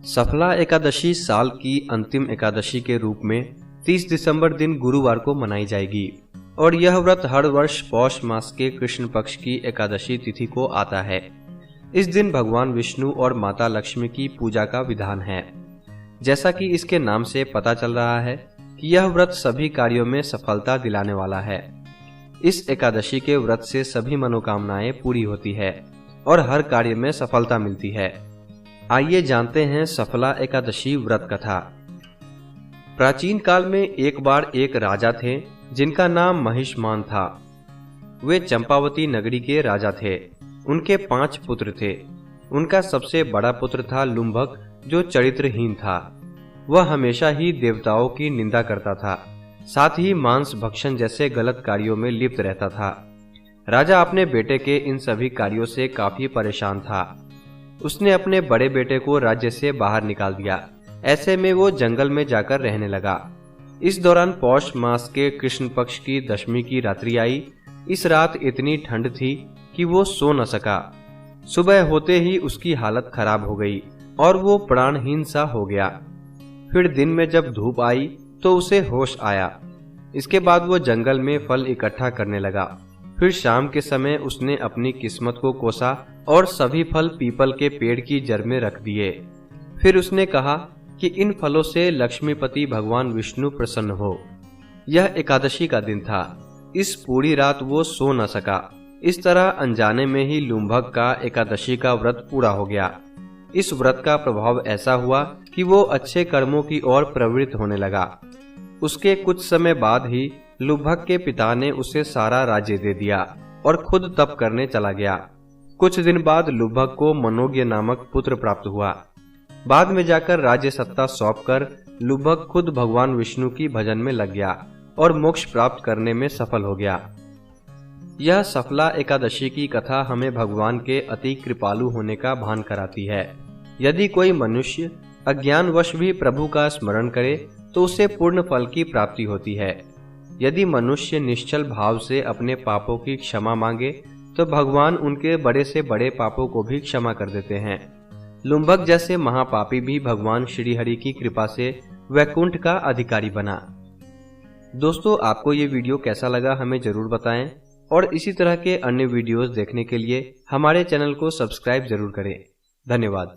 सफला एकादशी साल की अंतिम एकादशी के रूप में 30 दिसंबर दिन गुरुवार को मनाई जाएगी और यह व्रत हर वर्ष पौष मास के कृष्ण पक्ष की एकादशी तिथि को आता है। इस दिन भगवान विष्णु और माता लक्ष्मी की पूजा का विधान है। जैसा कि इसके नाम से पता चल रहा है कि यह व्रत सभी कार्यों में सफलता दिलाने वाला है। इस एकादशी के व्रत से सभी मनोकामनाएं पूरी होती है और हर कार्य में सफलता मिलती है। आइए जानते हैं सफला एकादशी व्रत कथा। प्राचीन काल में एक बार एक राजा थे जिनका नाम महिष्मान था। वे चंपावती नगरी के राजा थे। उनके 5 पुत्र थे। उनका सबसे बड़ा पुत्र था लुम्भक, जो चरित्रहीन था। वह हमेशा ही देवताओं की निंदा करता था, साथ ही मांस भक्षण जैसे गलत कार्यों में लिप्त रहता था। राजा अपने बेटे के इन सभी कार्यों से काफी परेशान था। उसने अपने बड़े बेटे को राज्य से बाहर निकाल दिया। ऐसे में वो जंगल में जाकर रहने लगा। इस दौरान पौष मास के कृष्ण पक्ष की दशमी की रात्रि आई। इस रात इतनी ठंड थी कि वो सो न सका। सुबह होते ही उसकी हालत खराब हो गई और वो प्राणहीन सा हो गया। फिर दिन में जब धूप आई तो उसे होश आया। इसके बाद वो जंगल में फल इकट्ठा करने लगा। फिर शाम के समय उसने अपनी किस्मत को कोसा और सभी फल पीपल के पेड़ की जड़ में रख दिए। फिर उसने कहा कि इन फलों से लक्ष्मीपति भगवान विष्णु प्रसन्न हो। यह एकादशी का दिन था। इस पूरी रात वो सो न सका। इस तरह अनजाने में ही लुम्भक का एकादशी का व्रत पूरा हो गया। इस व्रत का प्रभाव ऐसा हुआ कि वो अच्छे कर्मों की ओर प्रवृत्त होने लगा। उसके कुछ समय बाद ही लुम्भक के पिता ने उसे सारा राज्य दे दिया और खुद तप करने चला गया। कुछ दिन बाद लुम्भक को मनोज्ञ नामक पुत्र प्राप्त हुआ। बाद में जाकर राज्य सत्ता सौंपकर लुम्भक खुद भगवान विष्णु की भजन में लग गया और मोक्ष प्राप्त करने में सफल हो गया। यह सफला एकादशी की कथा हमें भगवान के अति कृपालु होने का भान कराती है। यदि कोई मनुष्य अज्ञानवश भी प्रभु का स्मरण करे तो उसे पूर्ण फल की प्राप्ति होती है। यदि मनुष्य निश्चल भाव से अपने पापों की क्षमा मांगे तो भगवान उनके बड़े से बड़े पापों को भी क्षमा कर देते हैं। लुम्भक जैसे महापापी भी भगवान श्री हरि की कृपा से वैकुंठ का अधिकारी बना। दोस्तों, आपको ये वीडियो कैसा लगा हमें जरूर बताएं और इसी तरह के अन्य वीडियोस देखने के लिए हमारे चैनल को सब्सक्राइब जरूर करें। धन्यवाद।